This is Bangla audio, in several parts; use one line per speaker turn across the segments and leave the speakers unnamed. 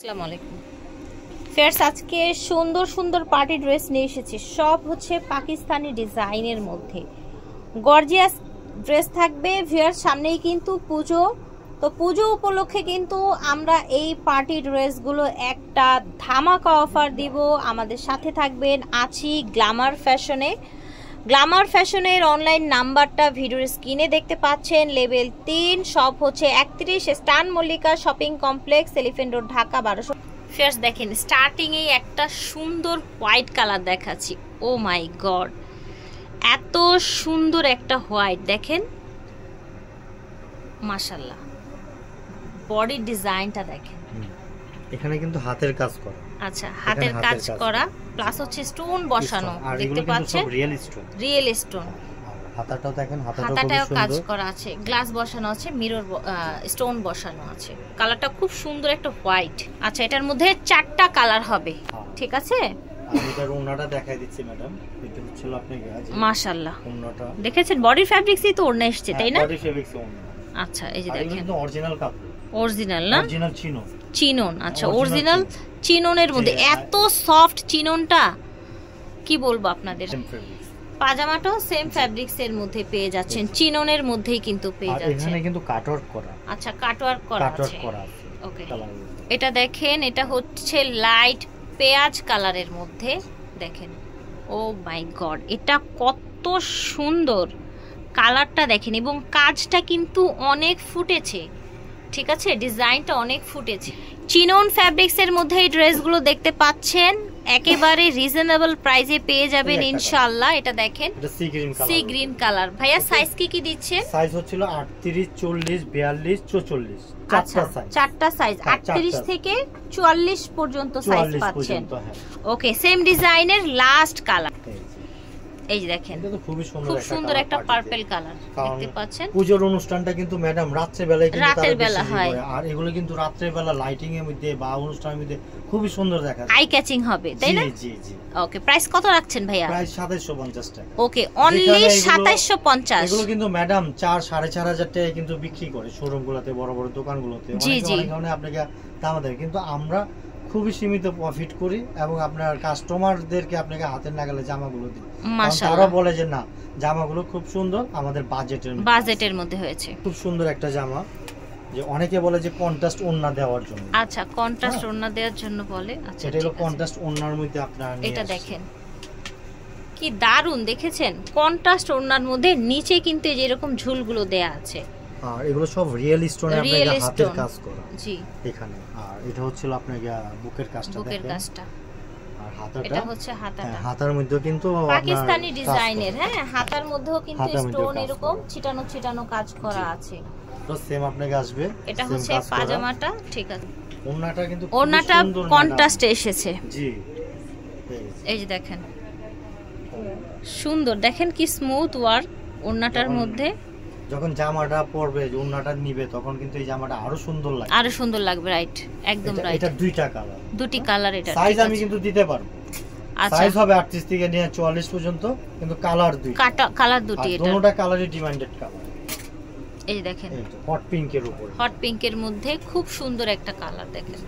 আসসালামু আলাইকুম ফেয়ার্স, আজকে সুন্দর সুন্দর পার্টি ড্রেস নিয়ে এসেছি। সব হচ্ছে পাকিস্তানি ডিজাইনের মধ্যে গর্জিয়াস ড্রেস থাকবে। ফেয়ার্স, সামনেই কিন্তু পুজো, তো পুজো উপলক্ষে কিন্তু আমরা এই পার্টি ড্রেসগুলো একটা ধামাকা অফার দিব। আমাদের সাথে থাকবেন আছি গ্ল্যামার ফ্যাশনে। গ্ল্যামার ফ্যাশনের অনলাইন নাম্বারটা ভিডিওর স্ক্রিনে দেখতে পাচ্ছেন। লেভেল 3, শপ হচ্ছে 31 স্টান Mallika shopping complex, elephant road, Dhaka 1200। ফেয়ার্স দেখেন, স্টার্টিংয়ে একটা সুন্দর হোয়াইট কালার দেখাচ্ছি। ও মাই গড, এত সুন্দর একটা হোয়াইট দেখেন, মাশাআল্লাহ। বডি ডিজাইনটা দেখেন,
এখানে কিন্তু হাতের কাজ করা।
আচ্ছা, হাতের কাজ করা প্লাস হচ্ছে স্টোন বসানো, দেখতে পাচ্ছেন রিয়েল স্টোন।
হাতাটাও দেখেন,
হাতাটাও কাজ করা আছে, গ্লাস বসানো আছে, মিরর স্টোন বসানো আছে। কালারটা খুব সুন্দর একটা হোয়াইট। আচ্ছা, এটার মধ্যে 4টা কালার হবে, ঠিক আছে?
আমি এটার ওড়নাটা দেখাই দিচ্ছি ম্যাডাম। এটা হচ্ছে আপনাকে
মাশাআল্লাহ,
ওড়নাটা
দেখেছেন বডি ফ্যাব্রিক্সই তো ওড়না এসেছে, তাই না?
বডি ফ্যাব্রিক্স ওড়না।
আচ্ছা, এই যে দেখেন,
এটা অরিজিনাল কাপড়,
অরিজিনাল না?
Original chinon.
চিনন, আচ্ছা, অরিজিনাল চিননের মধ্যে এত সফট চিননটা কি বলবো আপনাদের। পাজামাটাও সেম ফ্যাব্রিক্স এর মধ্যে পেয়ে যাচ্ছেন, চিননের মধ্যেই কিন্তু পেয়ে যাচ্ছেন।
এখানে কিন্তু কাটওয়ার্ক করা।
আচ্ছা, কাটওয়ার্ক করা আছে, ওকে। এটা দেখেন, এটা হচ্ছে লাইট পেঁয়াজ কালারের মধ্যে, দেখেন। ও মাই গড, এটা কত সুন্দর কালারটা দেখেন, এবং কাজটা কিন্তু অনেক ফুটেছে, ঠিক আছে? ডিজাইনটা অনেক ফুটেছে। চিনন ফ্যাব্রিক্স এর মধ্যে এই ড্রেসগুলো দেখতে পাচ্ছেন, একেবারে রিজনেবল প্রাইসে পেয়ে যাবেন ইনশাআল্লাহ। এটা দেখেন, সি গ্রিন কালার। ভাইয়া সাইজ কি দিচ্ছে?
সাইজ হচ্ছিল 38, 40, 42, 44,
চারটা সাইজ, 38 থেকে 44 পর্যন্ত সাইজ পাচ্ছেন। ওকে, সেম ডিজাইনের লাস্ট কালার এই যে দেখেন, খুব সুন্দর একটা পার্পল কালার দেখতে পাচ্ছেন।
পূজোর অনুষ্ঠানটা কিন্তু ম্যাডাম রাতের বেলা হয়, আর এগুলো কিন্তু রাতের বেলা লাইটিং এর মধ্যে বা অনুষ্ঠানের মধ্যে খুবই সুন্দর দেখা যায়,
আই ক্যাচিং হবে, তাই না?
জি জি।
ওকে, প্রাইস কত রাখছেন ভাইয়া?
প্রাইস 2750 টাকা।
ওকে, অনলি 2750।
এগুলো কিন্তু ম্যাডাম 4-4500 টাকা কিন্তু বিক্রি করে শোরুমগুলোতে, বড় বড় দোকানগুলোতে অনেক কারণে আপনাকে দাম দেয়, কিন্তু আমরা খুবই সীমিত প্রফিট করি এবং আপনার কাস্টমারদেরকে আপনাকে হাতের নাগালে জামাগুলো দিই। তারা বলে যে না, জামাগুলো খুব সুন্দর, আমাদের বাজেটের মধ্যে হয়েছে। খুব সুন্দর একটা জামা, যে অনেকে বলে যে কন্ট্রাস্ট ওড়না দেওয়ার জন্য।
আচ্ছা, কন্ট্রাস্ট ওড়না দেওয়ার জন্য বলে। আচ্ছা,
এটা হলো কন্ট্রাস্ট ওড়নার মধ্যে আপনার
এটা দেখেন কি দারুন, দেখেছেন? কন্ট্রাস্ট ওড়নার মধ্যে নিচে কিন্তু এই যে এরকম ঝুলগুলো দেয়া আছে,
আর এগুলো সব রিয়েল স্টোনে আপনাদের হাতের কাজ করা।
জি,
এখানে। আর এটা হচ্ছে আপনার বুকের কাজটা,
বুকের কাজটা।
আর হাতাটা,
এটা হচ্ছে হাতাটা,
হাতার মধ্যে কিন্তু
পাকিস্তানি ডিজাইনের। হ্যাঁ, হাতার মধ্যেও কিন্তু স্টোন এরকম ছিটানো ছিটানো কাজ করা আছে।
তো সেম আপনাকে আসবে।
এটা হচ্ছে পাজামাটা, ঠিক আছে।
ওড়নাটা কিন্তু
ওড়নাটা কন্ট্রাস্টে এসেছে।
জি,
এই যে দেখেন, সুন্দর দেখেন কি স্মুথ ওয়ার্ক ওড়নাটার মধ্যে।
যখন জামাটা পরবে, ওড়নাটা নিবে, তখন কিন্তু এই জামাটা আরো সুন্দর লাগবে,
আরো সুন্দর লাগবে। রাইট, একদম রাইট।
এটা দুইটা কালার,
দুটি কালার। এটা
সাইজ আমি কিন্তু দিতে পারবো। আচ্ছা, সাইজ হবে 38 থেকে নিয়ে 44 পর্যন্ত, কিন্তু কালার দুই,
কালার দুটি। এটা
দুটোটা কালারই ডিমান্ডেড কালার।
এই যে দেখেন,
হট পিঙ্কের উপরে,
হট পিঙ্কের মধ্যে খুব সুন্দর একটা কালার দেখেন,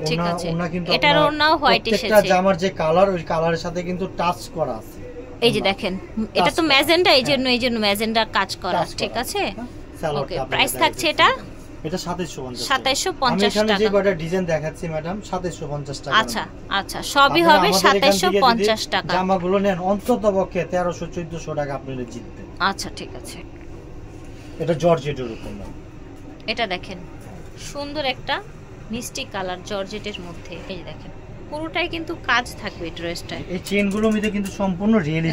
ঠিক আছে? এটার ওড়নাও হোয়াইট এসেছে।
প্রত্যেকটা জামার যে কালার, ওই কালারের সাথে কিন্তু টাচ করা আছে।
এই যে দেখেন, এটা তো ম্যাজেন্ডা, এই জন্য ম্যাজেন্ডা কাজ করা, ঠিক আছে? ওকে, প্রাইস থাকছে এটা 2750
টাকা। আমি যে কয়টা ডিজাইন দেখাচ্ছি ম্যাডাম, 2750 টাকা।
আচ্ছা আচ্ছা, সবই হবে 2750 টাকা।
জামাগুলো নেন অন্ততপক্ষে 1300-1400 টাকা আপনারা জিতবেন।
আচ্ছা, ঠিক আছে।
এটা জর্জেটের উপর না,
এটা দেখেন সুন্দর একটা মিষ্টি কালার জর্জেটের মধ্যে। এই যে দেখেন, পুরোটাই কিন্তু কাজ থাকবে ড্রেসটায়।
এই চেনগুলোর মধ্যে কিন্তু সম্পূর্ণ রিয়েল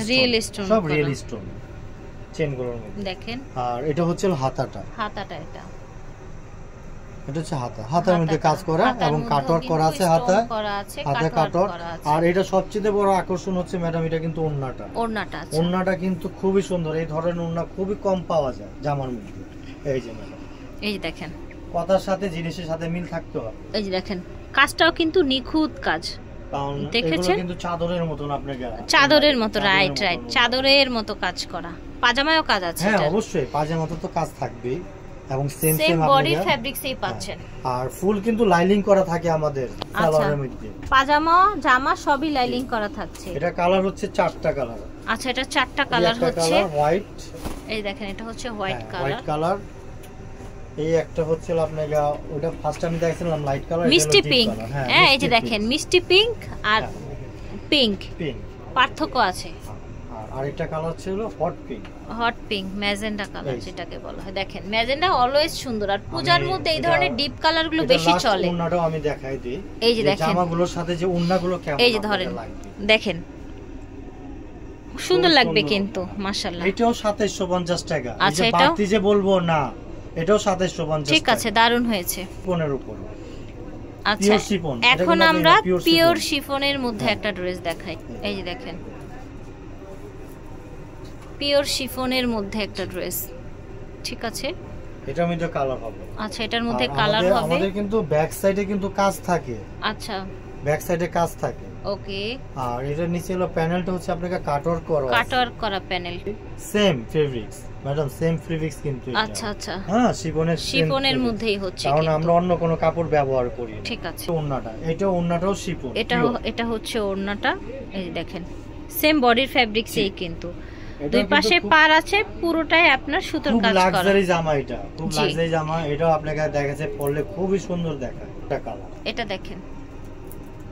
স্টোন, সব রিয়েল স্টোন চেনগুলোর মধ্যে
দেখেন।
আর এটা হচ্ছে হাতাটা, এটা হচ্ছে হাতার মধ্যে কাজ করা এবং কাটওয়ার্ক করা আছে, হাতে কাটওয়ার্ক। আর এটা সবচেয়ে বড় আকর্ষণ হচ্ছে ম্যাডাম, এটা কিন্তু ওড়নাটা কিন্তু খুবই সুন্দর। এই ধরনের ওড়না খুবই কম পাওয়া যায় জামার মধ্যে। এই যে ম্যাডাম, এই
দেখেন,
কথার সাথে জিনিসের সাথে মিল থাকতে হবে।
এই যে দেখেন, কাজটাও কিন্তু নিখুঁত কাজ, দেখেছেন?
কিন্তু চাদরের মতন, আপনাকে
চাদরের মতো, রাইট রাইট, চাদরের মতো কাজ করা। পাজামায়ও কাজ আছে।
হ্যাঁ, অবশ্যই পাজামাতে তো কাজ থাকবেই। এবং সেম
বডি ফেব্রিক্সেই পাচ্ছেন।
আর ফুল কিন্তু লাইলিং করা থাকে আমাদের সালোয়ারের মধ্যে,
পাজামা জামা সবই লাইলিং করা থাকছে।
এটা কালার হচ্ছে 4টা কালার।
আচ্ছা, এটা 4টা কালার হচ্ছে
হোয়াইট,
এই দেখেন এটা হচ্ছে হোয়াইট
কালার। এই একটা হচ্ছে আপনার ওটা ফার্স্ট আমি দেখাইছিলাম লাইট কালার,
মিষ্টি পিঙ্ক। হ্যাঁ, এই যে দেখেন মিষ্টি পিঙ্ক আর পিঙ্ক পার্থক্য আছে।
আর আরেকটা কালার ছিল হট পিঙ্ক
ম্যাজেন্ডা কালার যেটাকে বলা হয়। দেখেন ম্যাজেন্ডা অলওয়েজ সুন্দর, আর পূজার মধ্যে এই ধরনের ডিপ কালার গুলো বেশি চলে।
ওন্নাটাও আমি দেখাই দিই,
এই যে দেখেন
জামাগুলোর সাথে যে ওন্নাগুলো কেমন,
এই যে ধরেন দেখেন সুন্দর লাগবে কিন্তু মাশাআল্লাহ।
এটাও 2750 টাকা।
আচ্ছা,
এটা বাড়তি যে বলবো না, এটাও 2750 টাকা।
ঠিক আছে, দারুণ হয়েছে।
শিফনের উপর।
আচ্ছা, এখন আমরা পিওর শিফনের মধ্যে একটা ড্রেস দেখাই। এই যে দেখেন পিওর শিফনের মধ্যে একটা ড্রেস, ঠিক আছে।
এটার মধ্যে কালার হবে।
আচ্ছা, এটার মধ্যে কালার হবে।
আমাদের কিন্তু ব্যাক সাইডে কিন্তু কাজ থাকে।
আচ্ছা,
ব্যাক সাইডে কাজ থাকে।
ওকে।
আর এটার নিচে হলো প্যানেলটা হচ্ছে আপনাকে কাটওয়ার্ক করা
panel.
Same fabrics madam, same fabrics কিন্তু এটা।
আচ্ছা আচ্ছা,
হ্যাঁ,
শিফনের মধ্যেই হচ্ছে,
কারণ আমরা অন্য কোনো কাপড় ব্যবহার করি।
ঠিক আছে।
ওড়নাটা, ওড়নাটাও শিফন।
এটা হচ্ছে ওড়নাটা, এই দেখেন সেম বডির ফেব্রিক্সই কিন্তু দুই পাশে পার আছে, পুরোটাই আপনার সুতোর কাজ করা।
খুব লাক্সারি জামা, এটা খুব লাক্সারি জামা। এটাও আপনাকে দেখাচ্ছে পরলে খুবই সুন্দর দেখায়। এটা কালার,
এটা দেখেন,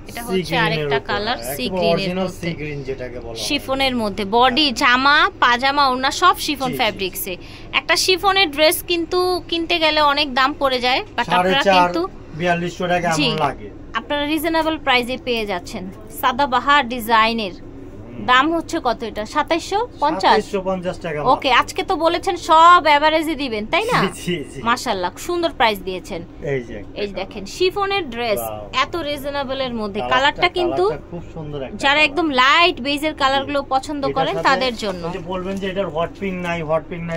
এটা হচ্ছে আরেকটা কালার সি গ্রিনের মধ্যে,
সি গ্রিন যেটাকে বলা হয়,
শিফনের মধ্যে। বডি জামা পাজামা ওড়না সব শিফন ফেব্রিক্সে। একটা শিফনের ড্রেস কিন্তু কিনতে গেলে অনেক দাম পড়ে যায়, বাট আপনারা কিন্তু
4200 টাকা এমন লাগে,
আপনারা রিজনেবল প্রাইসে পেয়ে যাচ্ছেন। সাদাবাহার ডিজাইনের দাম হচ্ছে কত? এটা 2750
টাকা।
ওকে, আজকে তো বলেছেন সব এভারেজে দিবেন, তাই না? মাশাআল্লাহ, সুন্দর প্রাইস দিয়েছেন। এই যে দেখেন শিফনের ড্রেস এত রিজনেবলের মধ্যে। কালারটা কিন্তু
খুব সুন্দর,
যারা একদম লাইট বেজের কালারগুলো পছন্দ করেন তাদের জন্য।
বলবেন যে এটার হট পিঙ্ক নাই,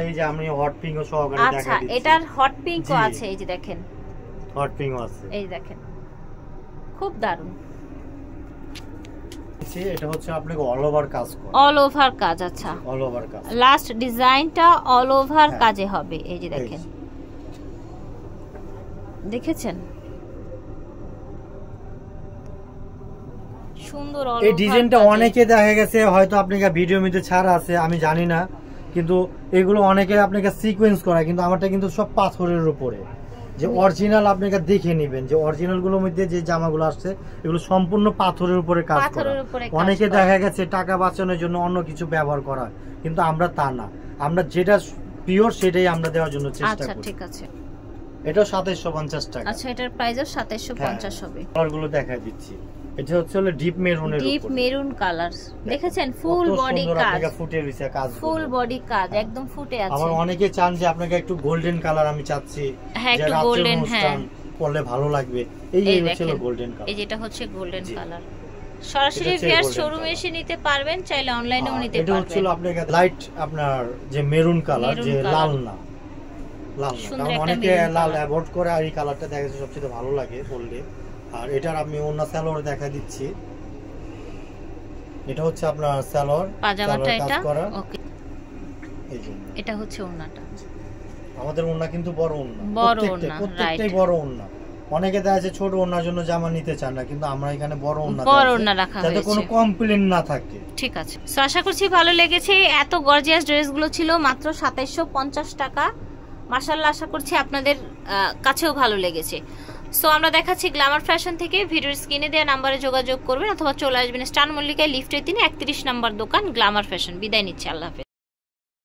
এই যে আমি হট পিঙ্কও সহকারে দেখাই দিচ্ছি।
আচ্ছা, এটার হট পিঙ্কও আছে, এই যে দেখেন
হট পিঙ্কও আছে,
এই দেখেন খুব দারুণ।
এটা হচ্ছে আপনাকে অল ওভার কাজ করা,
অল ওভার কাজ। আচ্ছা,
অল ওভার কাজ,
লাস্ট ডিজাইনটা অল ওভার কাজে হবে। এই যে দেখেন, দেখেছেন সুন্দর অল ওভার।
এই ডিজাইনটা অনেকে দেখা গেছে হয়তো আপনাকে ভিডিও মধ্যে ছাড়া আছে, আমি জানি না, কিন্তু এগুলো অনেকে আপনাকে সিকোয়েন্স করা, কিন্তু আমারটা কিন্তু সব পাথরের উপরে। যে অরিজিনাল আপনাকে দেখে নেবেন যে অরিজিনাল গুলোর মধ্যে যে জামাগুলো আসছে এগুলো সম্পূর্ণ পাথরের উপরে কাজ করা। অনেকে দেখা গেছে টাকা বাঁচানোর জন্য অন্য কিছু ব্যবহার করা, কিন্তু আমরা তা না, আমরা যেটা পিওর সেটাই আমরা দেওয়ার জন্য চেষ্টা করি।
আচ্ছা, ঠিক আছে।
এটা 2750 টাকা।
আচ্ছা, এটার প্রাইসও 2750 হবে।
কালারগুলো দেখাই দিচ্ছি। এটা হচ্ছে ডিপ মেরুনের উপর,
ডিপ মেরুন কালার। দেখেছেন ফুল বডি কাজ,
ফুটে রইছে কাজ,
ফুল বডি কাজ একদম ফুটে আছে।
আবার অনেকে চান যে আপনাকে একটু গোল্ডেন কালার আমি চাচ্ছি,
হ্যাঁ একটু গোল্ডেন, হ্যাঁ
পরলে ভালো লাগবে। এই হচ্ছে গোল্ডেন কালার,
এই যেটা হচ্ছে গোল্ডেন কালার। সরাসরি ভিউয়ার শোরুমে এসে নিতে পারবেন, চাইলে অনলাইনেও নিতে পারবেন।
এটা হচ্ছে আপনাকে লাইট আপনার যে মেরুন কালার, যে লাল না, লাল না, কারণ অনেকে লাল অ্যাভয়েড করে, আর এই কালারটা দেখা যাচ্ছে সবচেয়ে ভালো লাগে পরলে। আর এটার আমি ওন্না সালোয়ার দেখা দিচ্ছি। এটা হচ্ছে আপনার সালোয়ার,
পাজামাটা এটা, ওকে। এই যে এটা হচ্ছে ওন্নাটা।
আমাদের ওন্না কিন্তু বড় ওন্না, প্রত্যেকটাই বড় ওন্না। অনেকে দেখা যাচ্ছে ছোট ওন্নার জন্য জামা নিতে চান না, কিন্তু আমরা এখানে বড় ওন্না
রাখা হয়েছে,
যাতে কোনো কমপ্লেইন না থাকে।
ঠিক আছে, সো আশা করছি ভালো লেগেছে। এত গর্জিয়াস ড্রেসগুলো ছিল মাত্র 2750 টাকা। মাশাআল্লাহ, আশা করছি আপনাদের কাছেও ভালো লেগেছে। সো আমরা দেখাচ্ছি গ্ল্যামার ফ্যাশন থেকে। ভিডিওর স্ক্রিনে দেওয়া নাম্বারে যোগাযোগ করবেন অথবা চলে আসবেন স্টার মল্লিকায় লিফটের 3 31 নাম্বার দোকান গ্ল্যামার ফ্যাশন। বিদায় নিচ্ছি, আল্লাহ হাফেজ।